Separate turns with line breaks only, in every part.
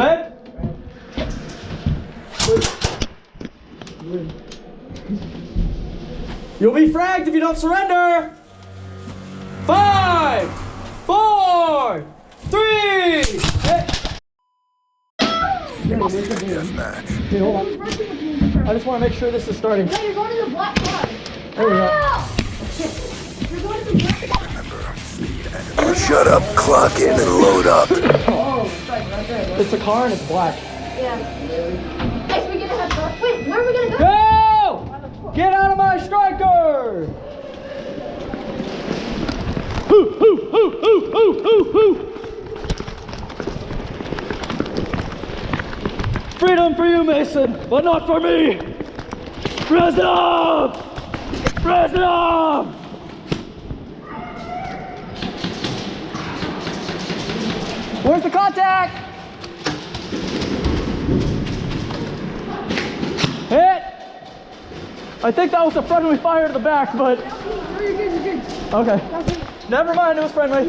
Red? You'll be fragged if you don't surrender. 5, 4, 3. Hey. Okay, hold on. I just want to make sure this is starting.
No, you're going to the black car.
There we go.
You're going to the black car.
Shut up, clock in, and load up.
It's a car and it's black.
Yeah. Guys, we're gonna have to. Wait, where are we gonna go?
Go! Get out of my striker! Hoo, hoo, hoo, hoo, hoo, hoo, hoo. Freedom for you, Mason, but not for me! Reznov! Reznov! Where's the contact? Hit! I think that was a friendly fire to the back, but... Okay. Never mind, it was friendly.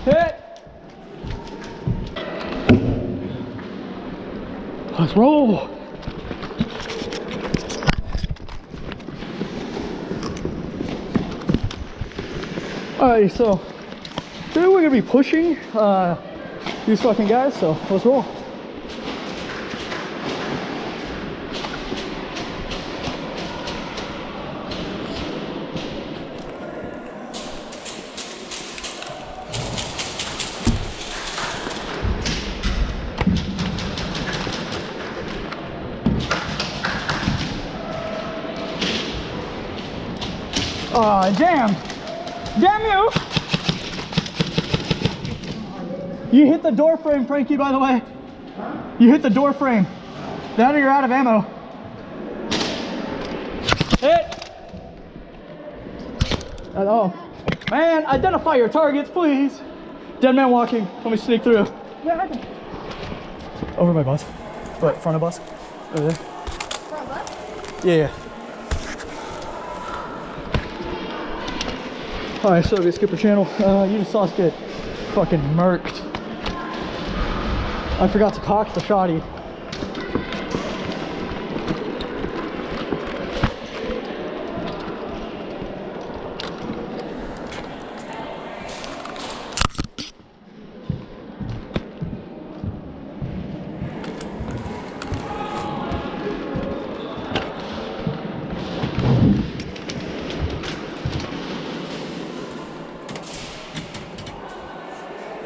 Hit! Let's roll! Alright, so today we're gonna be pushing these fucking guys, so let's roll. Aw, damn! Damn you! You hit the door frame, Frankie, by the way. You hit the door frame. Now you're out of ammo. Hit! Oh. Man, identify your targets, please. Dead man walking. Let me sneak through. Over my bus. What, front of bus? Over there.
Front of us?
Yeah. Alright, so we skip the channel. You just saw us get fucking murked. I forgot to cock the shotty.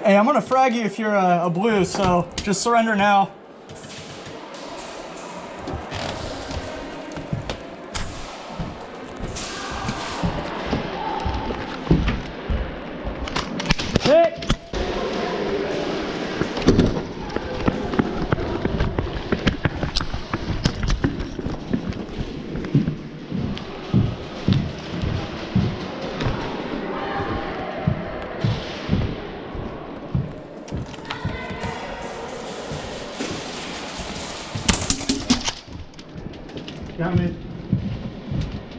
Hey, I'm gonna frag you if you're a blue, so just surrender now. Hit!
Got me.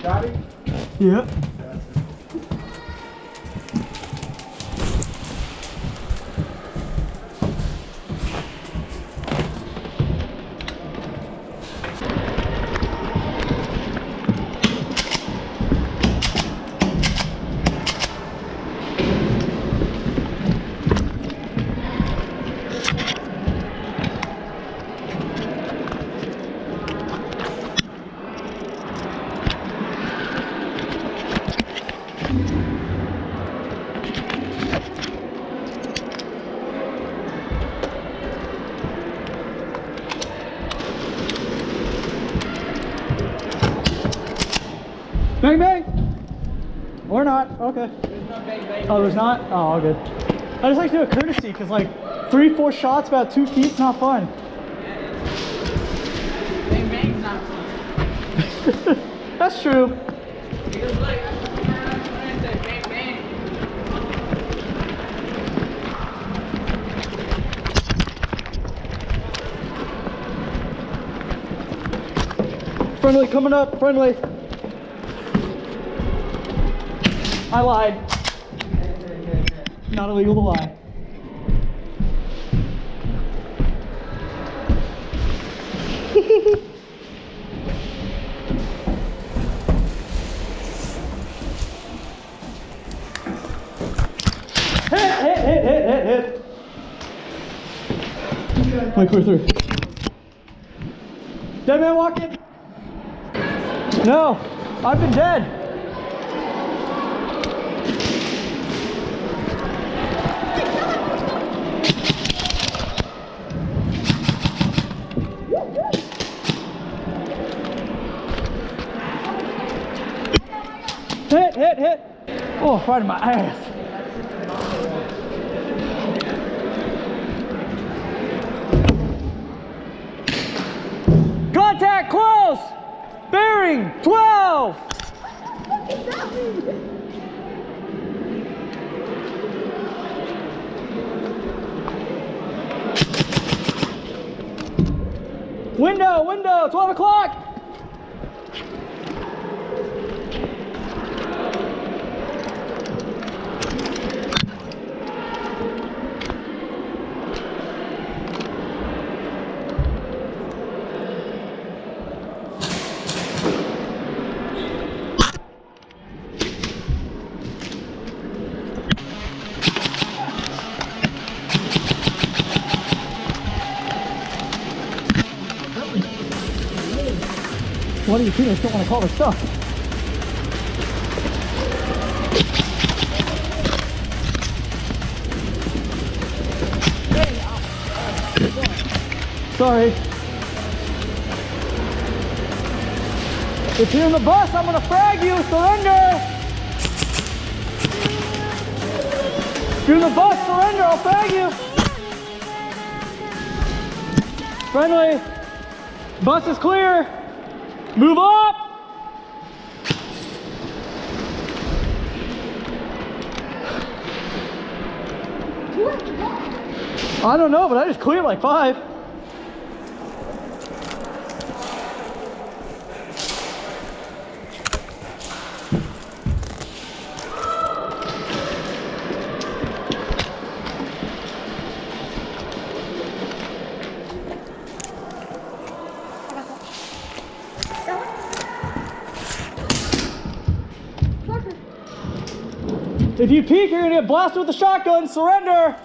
Got it?
Yeah. Bang bang! Or not, okay.
There's no bang bang.
Oh, there's not? Oh, all good. I just like to do a courtesy, because like 3-4 shots about 2 feet is not fun.
Bang bang's not fun.
That's true.
Because like,
Friendly coming up, friendly. I lied. Not illegal to lie. Hit. Wait, clear through. Dead man walking? No, I've been dead. Hit. Oh, right in my ass. Contact close! Bearing 12! Window, 12 o'clock! One of your teammates don't want to call their stuff. Sorry. If you're in the bus, I'm gonna frag you. Surrender. If you're in the bus, surrender. I'll frag you. Friendly. Bus is clear. Move up! I don't know, but I just cleared like 5. If you peek, you're gonna get blasted with the shotgun. Surrender.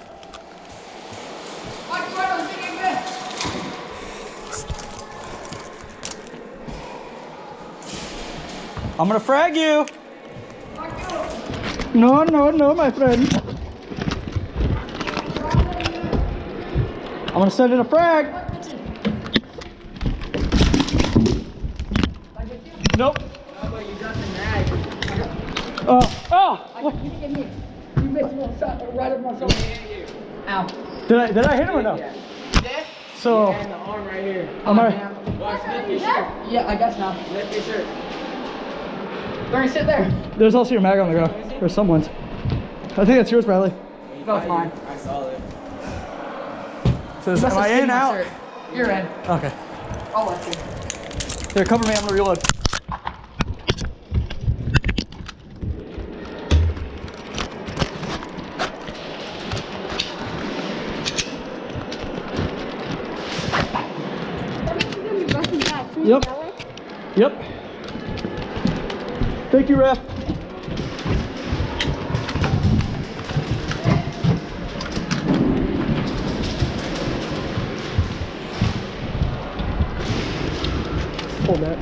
I'm gonna frag you. No, my friend. I'm gonna send in a frag. Nope. What?
You missed one shot right up my shoulder. Ow.
Did I hit him or no?
Yeah.
So.
And the arm right here.
Am I?
Watch, lift your shirt.
Yeah, I guess now.
Lift your shirt.
Barry, sit there.
There's also your mag on the ground. Or someone's. I think that's yours, Bradley.
No, it's mine.
I saw it.
So am I in, out?
Shirt. You're in.
Okay.
I'll let you.
Here, cover me. I'm gonna reload. Yep. Thank you, ref. Hold that.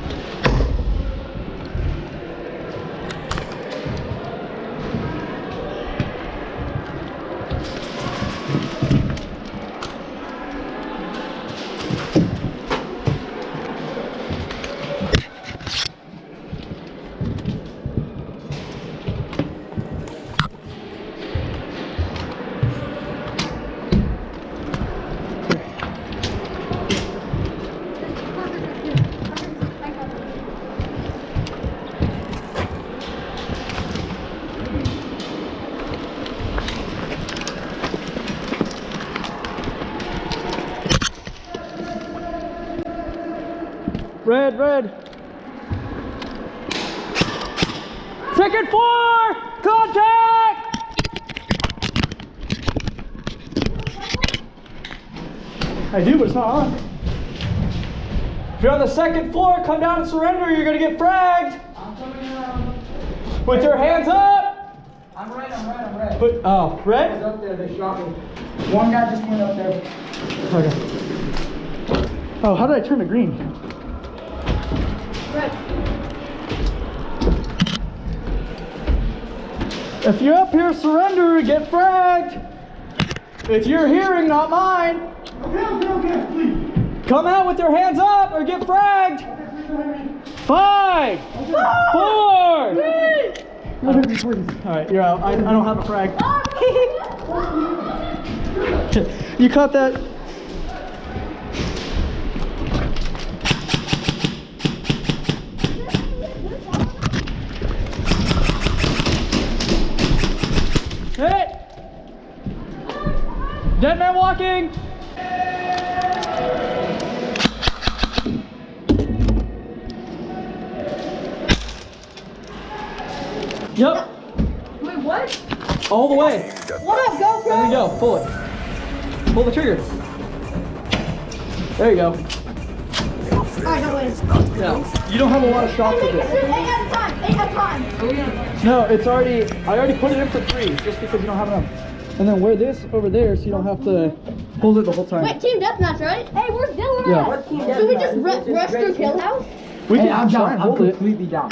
Red. Ticket 4! Contact! I do, but it's not on. If you're on the second floor, come down and surrender. You're gonna get fragged.
I'm coming around.
With your hands up.
I'm red.
But oh,
It's
red?
up there, they shot me. One guy just went up there.
Okay. Oh, how did I turn to green?
Red.
If you're up here, surrender. Get fragged. It's your hearing, not mine.
Okay, please.
Come out with your hands up or get fragged. 5, 4. All right, you're out. I don't have a frag. You caught that? Hey! Dead man walking! Yep.
Wait, what?
All the way.
What up, GoPro?
There you go. Pull it. Pull the trigger. There you go.
Alright, no way.
Yeah. You don't have a lot of shots with it.
8 at a time. 8 at a time.
No, it's already. I already put it in for 3, just because you don't have enough. And then wear this over there, so you don't have to hold it the whole time.
Wait, team deathmatch, right? Hey, where's Dylan
Yeah.
at? Should we just rush through kill house?
We
Hey,
can
I'm
try
down.
and
I'm
hold it.
completely down.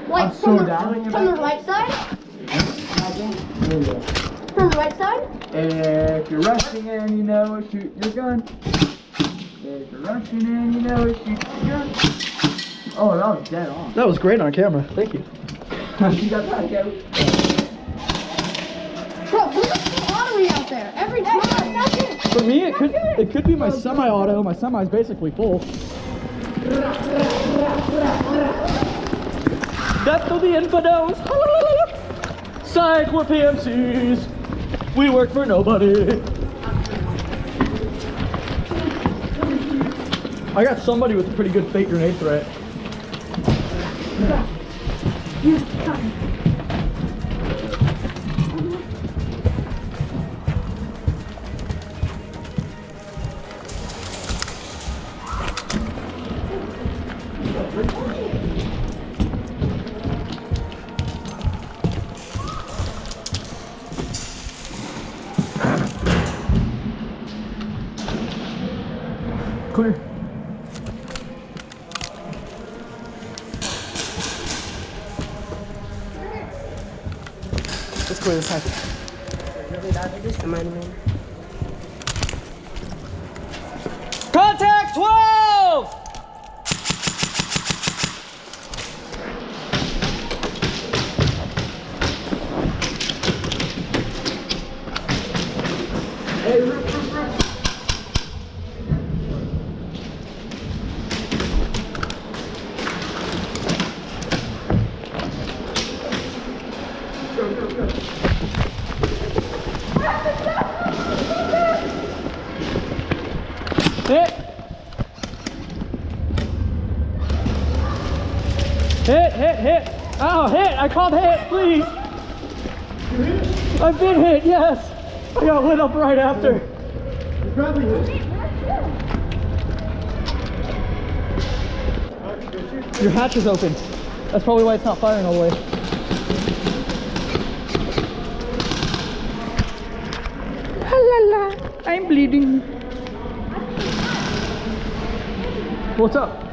Like
I'm
from
so
the
down.
from the right side?
There you go.
From the right side?
If you're rushing in, you know it, shoot your gun. If you're rushing in, you know it, shoot your gun. Oh, that was dead on.
That was great on camera. Thank you.
You got that, Joe?
Bro, who's the lottery out there? Every time.
For me, it could be my semi-auto. My semi's basically full. Death to the infidels. Psych, we're PMCs. We work for nobody. I got somebody with a pretty good fake grenade threat. Clear. Let's clear this side. Contact 12!
Hey, rip, rip, rip. Go, go, go.
Hit! Hit, hit, hit! Oh, hit! I called hit, please! I've been hit, yes! I got lit up right after.
You probably hit.
Your hatch is open. That's probably why it's not firing all the way. La la la, I'm bleeding. What's up?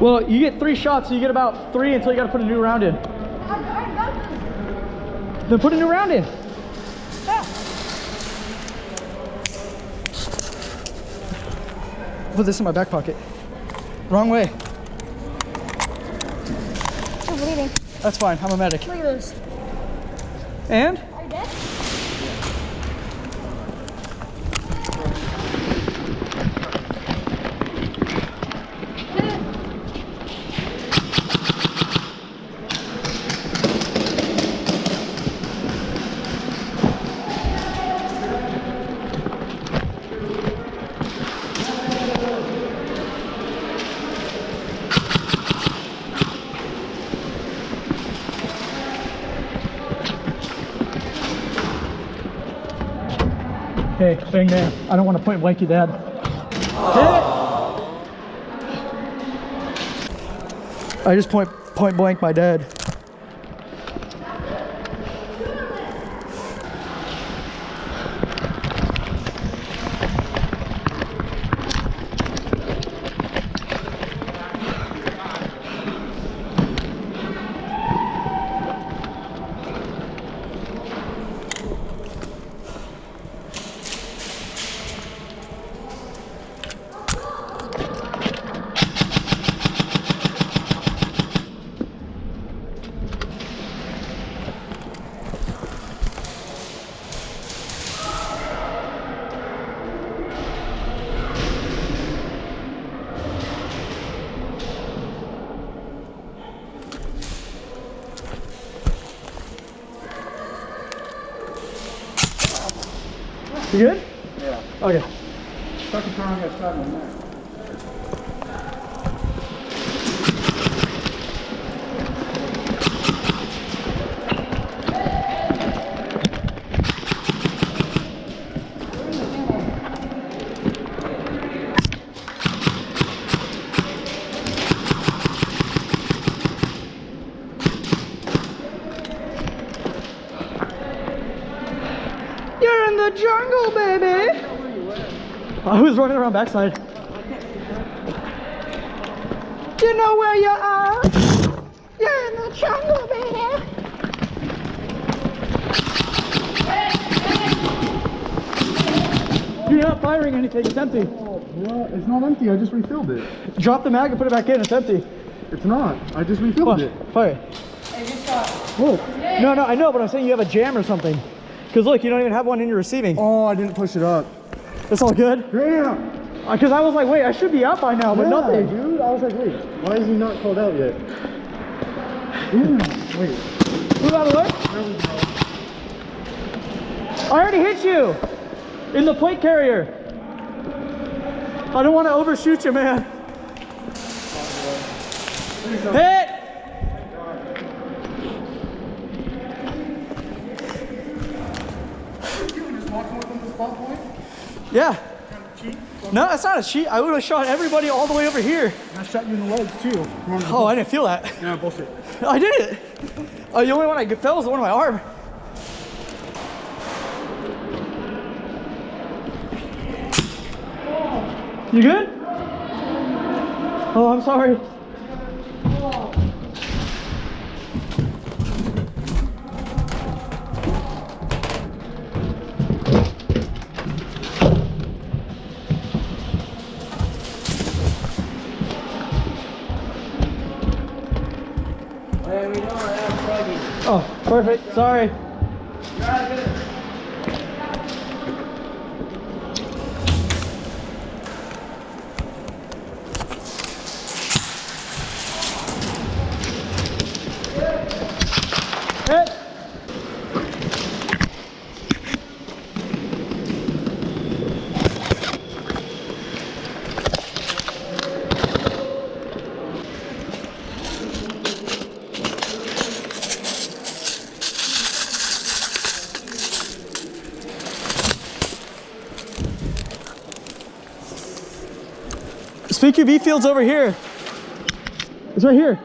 Well, you get 3 shots, so you get about 3 until you gotta put a new round in. Then put a new round in. Put this in my back pocket. Wrong way.
I'm bleeding.
That's fine, I'm a medic.
Look at this.
And?
Are you dead?
Okay, bang there. I don't want to point blank you, Dad. Hit! I just point blank my dad. You good?
Yeah.
Okay.
Second time I got shot on that.
You're in the jungle, baby! I was running around backside. You know where you are? You're in the jungle, baby! You're not firing anything, it's empty.
Well, it's not empty, I just refilled it.
Drop the mag and put it back in, it's empty.
It's not, I just refilled it.
Fire. Whoa. No, I know, but I'm saying you have a jam or something. Because look, you don't even have one in your receiving.
Oh, I didn't push it up.
That's all good?
Damn!
Because I was like, wait, I should be out by now, but nothing.
Dude, I was like, wait, why is he not called out yet? Damn, wait.
Move out of the way. I already hit you in the plate carrier. I don't want to overshoot you, man. Hit! Yeah. No, that's not a cheat. I would have shot everybody all the way over here.
I shot you in the legs too.
Oh, I didn't feel that.
Yeah, bullshit.
I did it. Oh, the only one I fell was the one on my arm. You good? Oh, I'm sorry. Oh, perfect. Sorry. Hit. CQB field's over here. It's right here.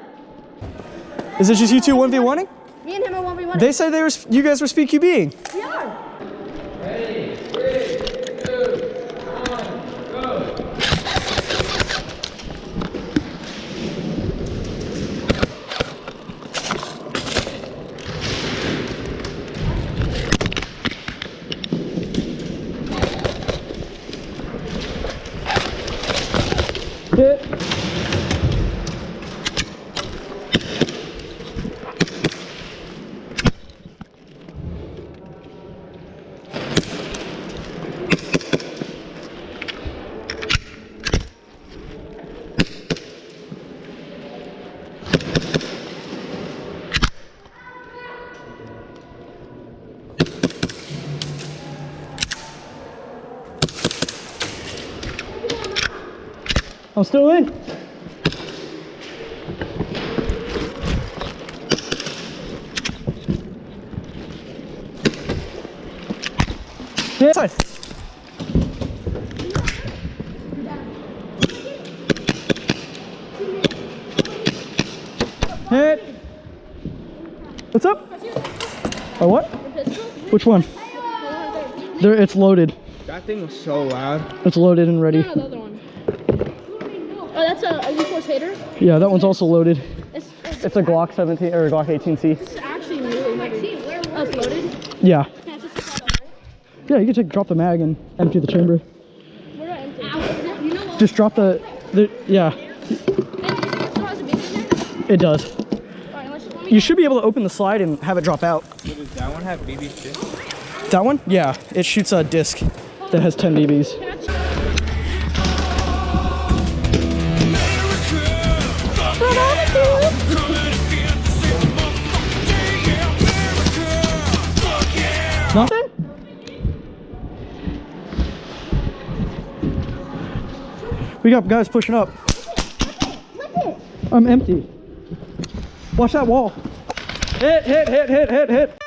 Is it just you two 1v1ing?
Me and him are 1v1.
They said you guys were CQBing.
We are.
Ready, 3, 2, 1, go.
Hit. I'm still in. Inside. What's up? Oh, what? Which one? There, it's loaded.
That thing was so loud.
It's loaded and ready.
No, the other one. Oh, that's a V4 hater?
Yeah, that one's also loaded.
It's
It's a Glock 17 or a Glock 18C.
It's actually really heavy. Oh, it's loaded?
Yeah.
Can I just take that out, right?
Yeah, you can drop the mag and empty the chamber.
Where do I empty it? You know what?
Just drop the yeah,
And it still has a baby in there?
it does.
Alright, let's just let me
You should be able to open the slide and have it drop out.
So does that one have BBs too?
That one? Yeah, it shoots a disc that has 10 BBs. Nothing? We got guys pushing up. I'm empty. Watch that wall. Hit.